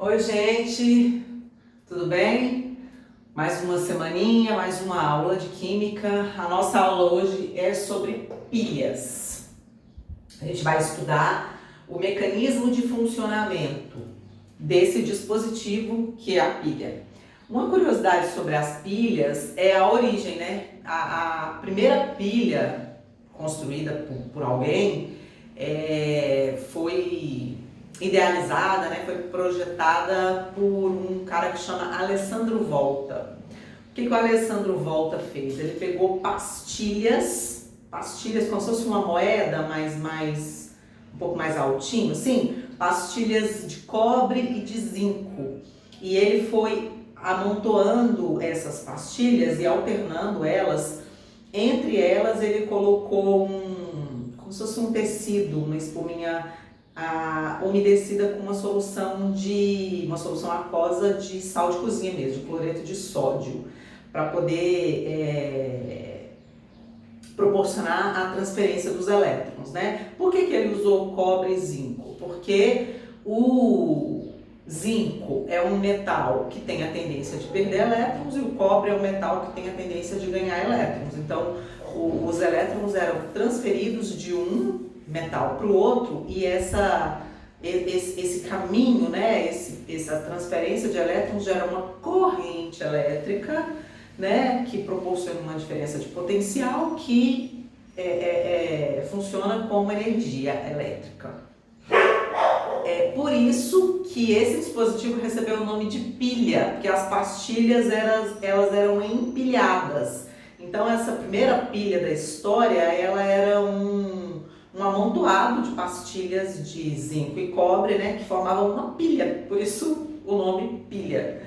Oi, gente, tudo bem? Mais uma semaninha, mais uma aula de química. A nossa aula hoje é sobre pilhas. A gente vai estudar o mecanismo de funcionamento desse dispositivo que é a pilha. Uma curiosidade sobre as pilhas é a origem, né? A primeira pilha construída por alguém foi idealizada, né, foi projetada por um cara que chama Alessandro Volta. O que o Alessandro Volta fez? Ele pegou pastilhas como se fosse uma moeda, mas um pouco mais altinho, assim, pastilhas de cobre e de zinco. E ele foi amontoando essas pastilhas e alternando elas. Entre elas ele colocou como se fosse um tecido, uma espuminha umedecida com uma solução aquosa de sal de cozinha mesmo, de cloreto de sódio, para poder proporcionar a transferência dos elétrons, né? Por que ele usou cobre e zinco? Porque o zinco é um metal que tem a tendência de perder elétrons e o cobre é um metal que tem a tendência de ganhar elétrons. Então, os elétrons eram transferidos de um metal para o outro e esse caminho, né, essa transferência de elétrons gera uma corrente elétrica, né, que proporciona uma diferença de potencial que funciona como energia elétrica. É por isso que esse dispositivo recebeu o nome de pilha, porque as pastilhas elas eram empilhadas. Então essa primeira pilha da história, ela era um amontoado de pastilhas de zinco e cobre, né, que formavam uma pilha, por isso o nome pilha.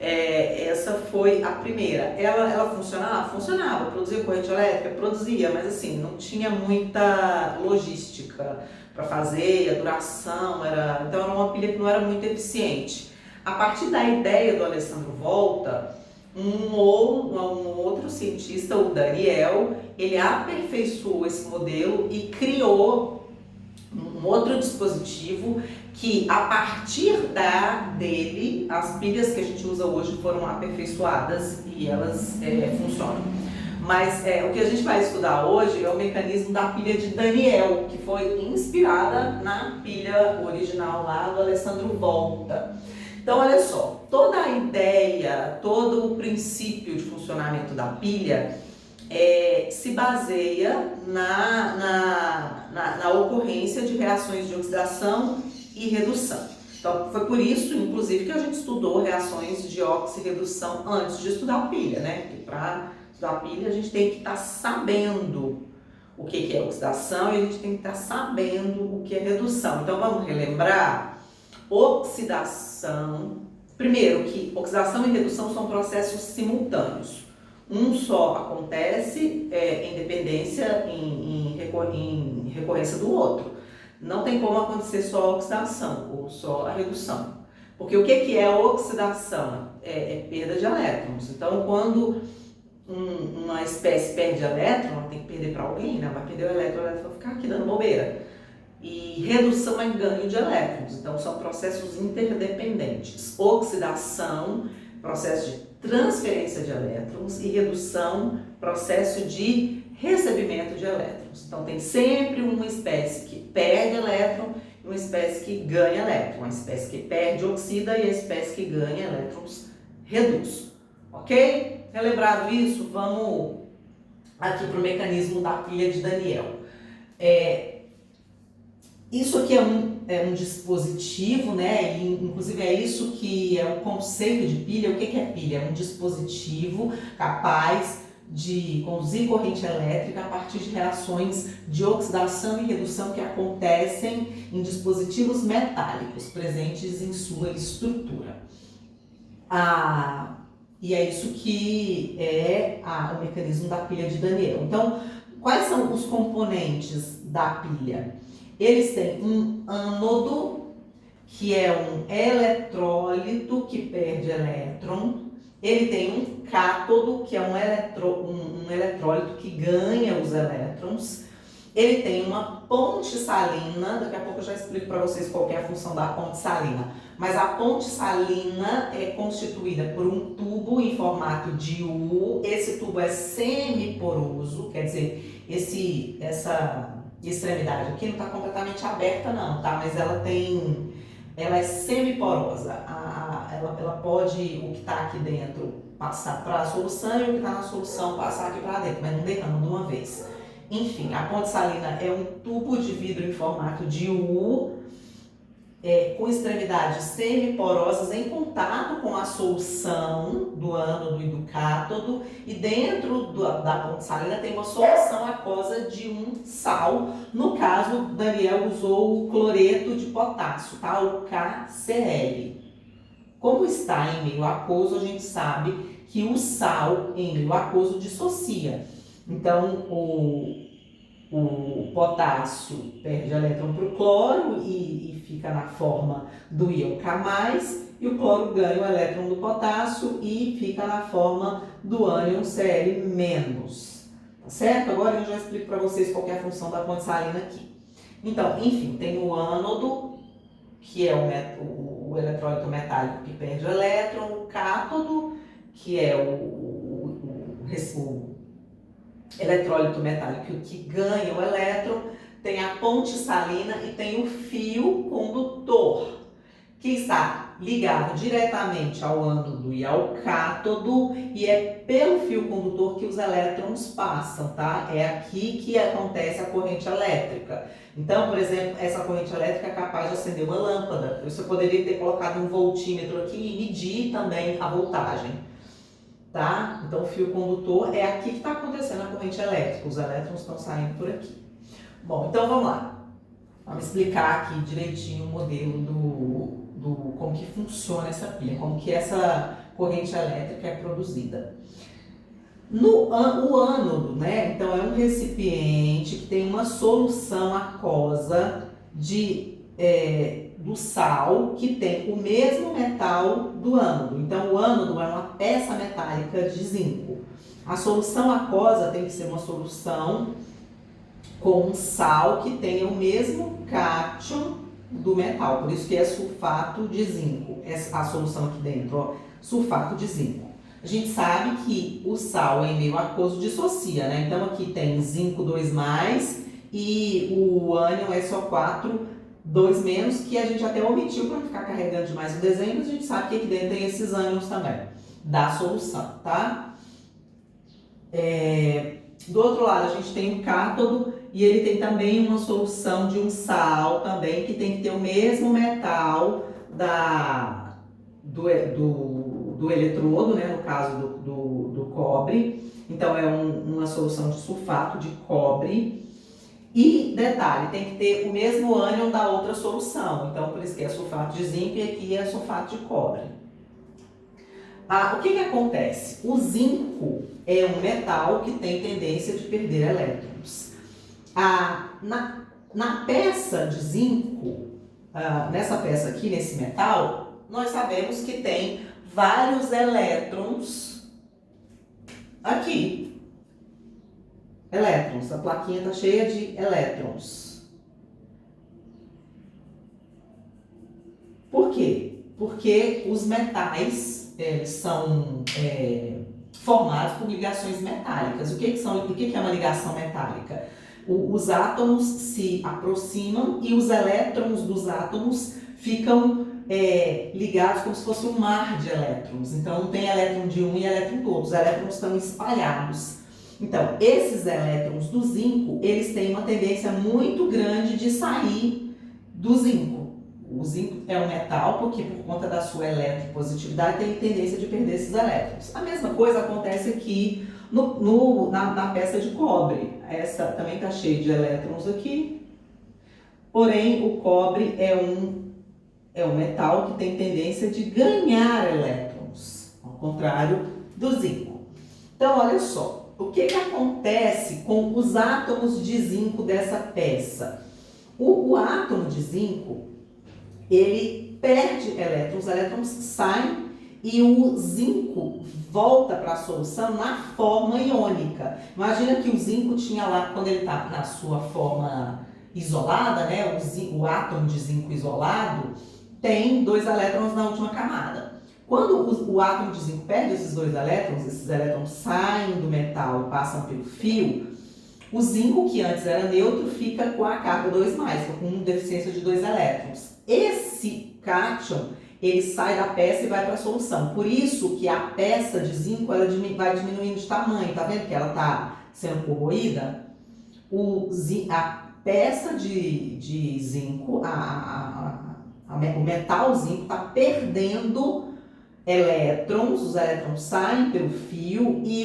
Essa foi a primeira. Ela funcionava? Funcionava. Produzia corrente elétrica? Produzia, mas assim, não tinha muita logística para fazer, a duração então era uma pilha que não era muito eficiente. A partir da ideia do Alessandro Volta, um outro cientista, o Daniel, ele aperfeiçoou esse modelo e criou um outro dispositivo que, a partir dele, as pilhas que a gente usa hoje foram aperfeiçoadas e elas funcionam. Mas o que a gente vai estudar hoje é o mecanismo da pilha de Daniel, que foi inspirada na pilha original lá do Alessandro Volta. Então, olha só, toda a ideia, todo o princípio de funcionamento da pilha se baseia na ocorrência de reações de oxidação e redução. Então, foi por isso, inclusive, que a gente estudou reações de oxirredução antes de estudar a pilha, né? Porque para estudar a pilha, a gente tem que estar sabendo o que é oxidação e a gente tem que estar sabendo o que é redução. Então, vamos relembrar? Oxidação. Primeiro, que oxidação e redução são processos simultâneos. Um só acontece em dependência, em recorrência do outro. Não tem como acontecer só a oxidação ou só a redução. Porque o que é a oxidação? É perda de elétrons. Então, quando uma espécie perde elétron, ela tem que perder para alguém, né? Vai perder o elétron vai ficar aqui dando bobeira. E redução é ganho de elétrons. Então, são processos interdependentes. Oxidação, processo de transferência de elétrons, e redução, processo de recebimento de elétrons. Então, tem sempre uma espécie que perde elétron e uma espécie que ganha elétron. A espécie que perde oxida e a espécie que ganha elétrons reduz. Ok? Relembrado isso, vamos aqui para o mecanismo da pilha de Daniel. Isso aqui é um dispositivo, né? E, inclusive é isso que é o conceito de pilha. O que é pilha? É um dispositivo capaz de conduzir corrente elétrica a partir de reações de oxidação e redução que acontecem em dispositivos metálicos presentes em sua estrutura. E é isso que é o mecanismo da pilha de Daniel. Então, quais são os componentes da pilha? Eles têm um ânodo, que é um eletrólito que perde elétron. Ele tem um cátodo, que é um eletrólito que ganha os elétrons. ele tem uma ponte salina, daqui a pouco eu já explico para vocês qual que é a função da ponte salina, mas a ponte salina é constituída por um tubo em formato de U, esse tubo é semiporoso, quer dizer, essa extremidade aqui não está completamente aberta não, tá? Mas ela é semiporosa, ela pode, o que está aqui dentro, passar para a solução e o que está na solução passar aqui para dentro, mas não derrama de uma vez. Enfim, a ponte salina é um tubo de vidro em formato de U, com extremidades semiporosas em contato com a solução do ânodo e do cátodo, e dentro da ponte salina tem uma solução aquosa de um sal. No caso, Daniel usou o cloreto de potássio, tá? O KCl. Como está em meio aquoso, a gente sabe que o sal em meio aquoso dissocia. Então, o potássio perde elétron para o cloro e fica na forma do íon K+, e o cloro ganha o elétron do potássio e fica na forma do ânion Cl-. Tá certo? Agora eu já explico para vocês qual que é a função da ponte salina aqui. Então, enfim, tem o ânodo, que é o eletrólito metálico que perde o elétron, o cátodo, que é o eletrólito metálico que ganha o elétron, tem a ponte salina e tem o fio condutor, que está ligado diretamente ao ânodo e ao cátodo, e é pelo fio condutor que os elétrons passam, tá? É aqui que acontece a corrente elétrica. Então, por exemplo, essa corrente elétrica é capaz de acender uma lâmpada. Você poderia ter colocado um voltímetro aqui e medir também a voltagem, tá? Então, o fio condutor é aqui que está acontecendo a corrente elétrica. Os elétrons estão saindo por aqui. Bom, então vamos lá. Vamos explicar aqui direitinho o modelo como que funciona essa pilha, como que essa corrente elétrica é produzida. O ânodo, né? Então é um recipiente que tem uma solução aquosa do sal, que tem o mesmo metal do ânodo. Então o ânodo é uma peça metálica de zinco. A solução aquosa tem que ser uma solução com um sal que tenha o mesmo cátion do metal, por isso que é sulfato de zinco. A solução aqui dentro, ó, sulfato de zinco. A gente sabe que o sal em meio aquoso dissocia, né? Então aqui tem zinco 2+, e o ânion SO4 2-, que a gente até omitiu para não ficar carregando demais o desenho, mas a gente sabe que aqui dentro tem esses ânions também, da solução, tá? Do outro lado a gente tem o cátodo, e ele tem também uma solução de um sal também, que tem que ter o mesmo metal do eletrodo, né, no caso do cobre. Então é uma solução de sulfato de cobre. E detalhe, tem que ter o mesmo ânion da outra solução. Então por isso que é sulfato de zinco e aqui é sulfato de cobre. O que acontece? O zinco é um metal que tem tendência de perder elétrons. Na peça de zinco, nessa peça aqui, nesse metal, nós sabemos que tem vários elétrons aqui. Elétrons, a plaquinha está cheia de elétrons. Por quê? Porque os metais são formados por ligações metálicas. O que é uma ligação metálica? Os átomos se aproximam e os elétrons dos átomos ficam ligados como se fosse um mar de elétrons. Então, não tem elétron de um e elétron do outro. Os elétrons estão espalhados. Então, esses elétrons do zinco, eles têm uma tendência muito grande de sair do zinco. O zinco é um metal porque, por conta da sua eletropositividade, tem tendência de perder esses elétrons. A mesma coisa acontece aqui na peça de cobre. Essa também está cheia de elétrons aqui, porém o cobre é um metal que tem tendência de ganhar elétrons, ao contrário do zinco. Então, olha só, o que acontece com os átomos de zinco dessa peça? O átomo de zinco, ele perde elétrons, os elétrons saem e o zinco volta para a solução na forma iônica. Imagina que o zinco tinha lá, quando ele está na sua forma isolada, né, o átomo de zinco isolado, tem 2 elétrons na última camada. Quando o átomo de zinco perde esses esses elétrons saem do metal e passam pelo fio, o zinco, que antes era neutro, fica com a carga 2+, com deficiência de 2 elétrons. Esse cátion, ele sai da peça e vai para a solução. Por isso que a peça de zinco ela vai diminuindo de tamanho. Tá vendo que ela está sendo corroída? A peça de zinco, o metal zinco está perdendo elétrons, os elétrons saem pelo fio e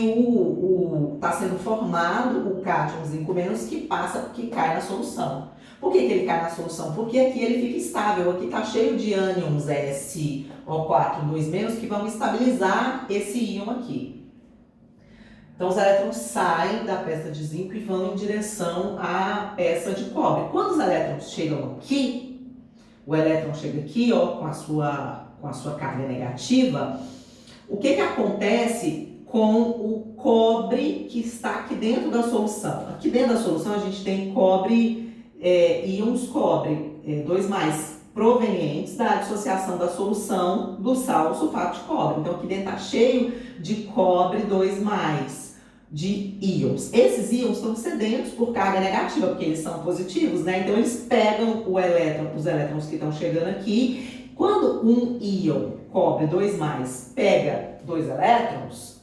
está sendo formado o cátion zinco menos que cai na solução. Por que ele cai na solução? Porque aqui ele fica estável, aqui está cheio de ânions SO4 2- que vão estabilizar esse íon aqui. Então os elétrons saem da peça de zinco e vão em direção à peça de cobre. Quando os elétrons chegam aqui, o elétron chega aqui, ó, com a sua carga negativa, o que acontece com o cobre que está aqui dentro da solução? Aqui dentro da solução a gente tem cobre, íons cobre 2+, provenientes da dissociação da solução do sal sulfato de cobre. Então aqui dentro está cheio de cobre 2+, de íons. Esses íons estão sedentos por carga negativa, porque eles são positivos, né? Então eles pegam os elétrons que estão chegando aqui. Quando um íon cobre 2+, pega 2 elétrons,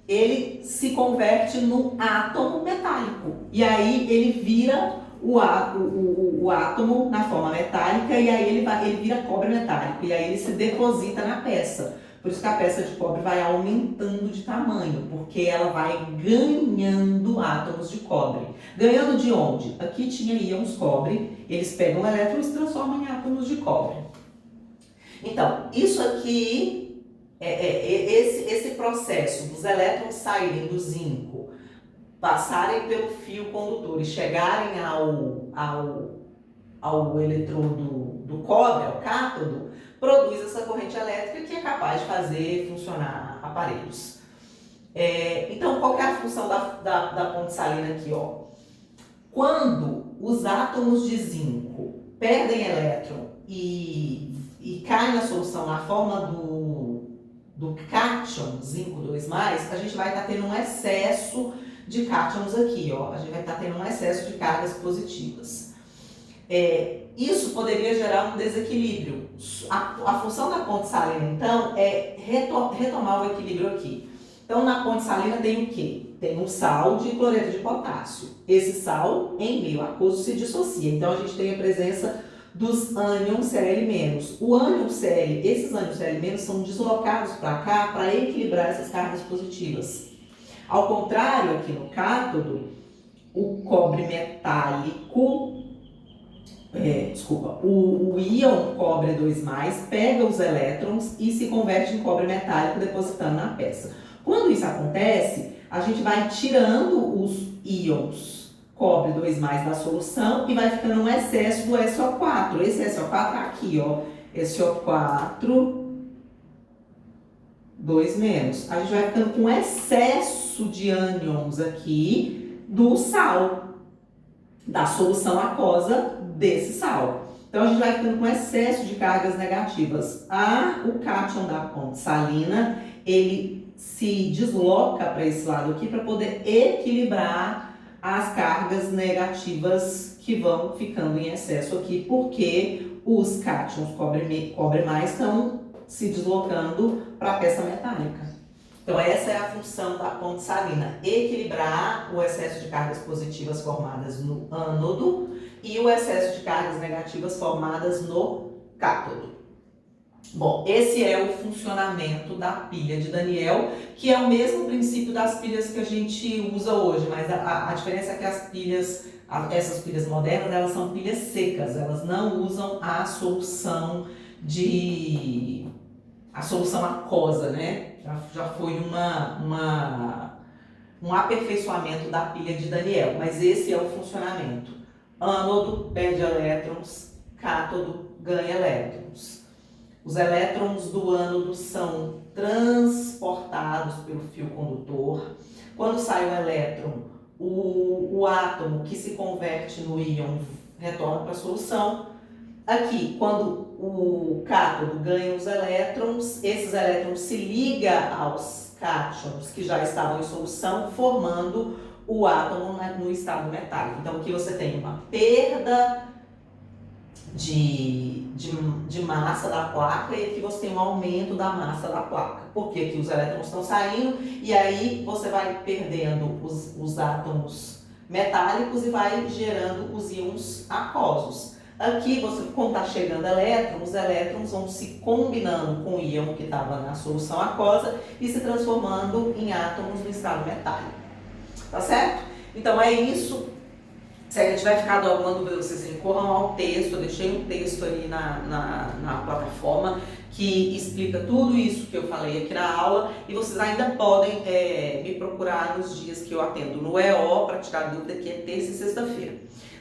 ele se converte no átomo metálico. E aí ele vira o átomo na forma metálica e aí ele vira cobre metálico. E aí ele se deposita na peça. Por isso que a peça de cobre vai aumentando de tamanho, porque ela vai ganhando átomos de cobre. Ganhando de onde? Aqui tinha íons cobre, eles pegam elétrons e transformam em átomos de cobre. Então, isso aqui, esse processo dos elétrons saírem do zinco, passarem pelo fio condutor e chegarem ao eletrodo do cobre, ao cátodo, produz essa corrente elétrica que é capaz de fazer funcionar aparelhos. Então, qual que é a função da ponte salina aqui? Ó? Quando os átomos de zinco perdem elétron e caem na solução na forma do cátion, zinco 2+, a gente vai estar tendo um excesso de cátions aqui. Ó? A gente vai estar tendo um excesso de cargas positivas. Isso poderia gerar um desequilíbrio. A função da ponte salina, então, é retomar o equilíbrio aqui. Então, na ponte salina tem o quê? Tem um sal de cloreto de potássio. Esse sal, em meio aquoso, se dissocia. Então, a gente tem a presença dos ânions Cl-. O ânion Cl, esses ânions Cl- são deslocados para cá para equilibrar essas cargas positivas. Ao contrário, aqui no cátodo, o cobre metálico, o íon cobre 2+, pega os elétrons e se converte em cobre metálico, depositando na peça. Quando isso acontece, a gente vai tirando os íons cobre 2+ da solução e vai ficando um excesso do SO4. Esse SO4 aqui, ó, SO4 2-. A gente vai ficando com excesso de ânions aqui do sal, da solução aquosa desse sal. Então, a gente vai ficando com excesso de cargas negativas. O cátion da ponte salina, ele se desloca para esse lado aqui para poder equilibrar as cargas negativas que vão ficando em excesso aqui, porque os cátions cobre mais estão se deslocando para a peça metálica. Então, essa é a função da ponte salina, equilibrar o excesso de cargas positivas formadas no ânodo e o excesso de cargas negativas formadas no cátodo. Bom, esse é o funcionamento da pilha de Daniell, que é o mesmo princípio das pilhas que a gente usa hoje, mas a diferença é que essas pilhas modernas, elas são pilhas secas, elas não usam a solução aquosa, né? Já foi um aperfeiçoamento da pilha de Daniell, mas esse é o funcionamento. Ânodo perde elétrons, cátodo ganha elétrons. Os elétrons do ânodo são transportados pelo fio condutor. Quando sai o elétron, o átomo que se converte no íon retorna para a solução. Aqui, quando o cátodo ganha os elétrons, esses elétrons se ligam aos cátions que já estavam em solução, formando o átomo no estado metálico. Então, aqui você tem uma perda de massa da placa e aqui você tem um aumento da massa da placa. Porque aqui os elétrons estão saindo e aí você vai perdendo os átomos metálicos e vai gerando os íons aquosos. Aqui, quando está chegando elétrons, os elétrons vão se combinando com o íon que estava na solução aquosa e se transformando em átomos no estado metálico. Tá certo? Então é isso. Se a gente vai ficar alguma dúvida, vocês recorram ao texto. Eu deixei um texto aí na plataforma que explica tudo isso que eu falei aqui na aula e vocês ainda podem me procurar nos dias que eu atendo no EO para tirar dúvida, que é terça e sexta-feira.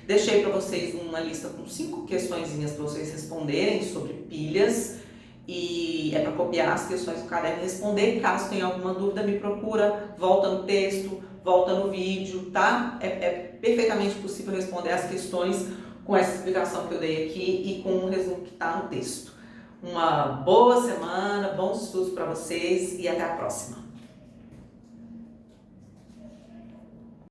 Deixei para vocês uma lista com 5 questõezinhas para vocês responderem sobre pilhas e é para copiar as questões do caderno e responder. Caso tenha alguma dúvida, me procura, volta no texto, volta no vídeo, tá? É perfeitamente possível responder as questões com essa explicação que eu dei aqui e com o resumo que está no texto. Uma boa semana, bons estudos para vocês e até a próxima!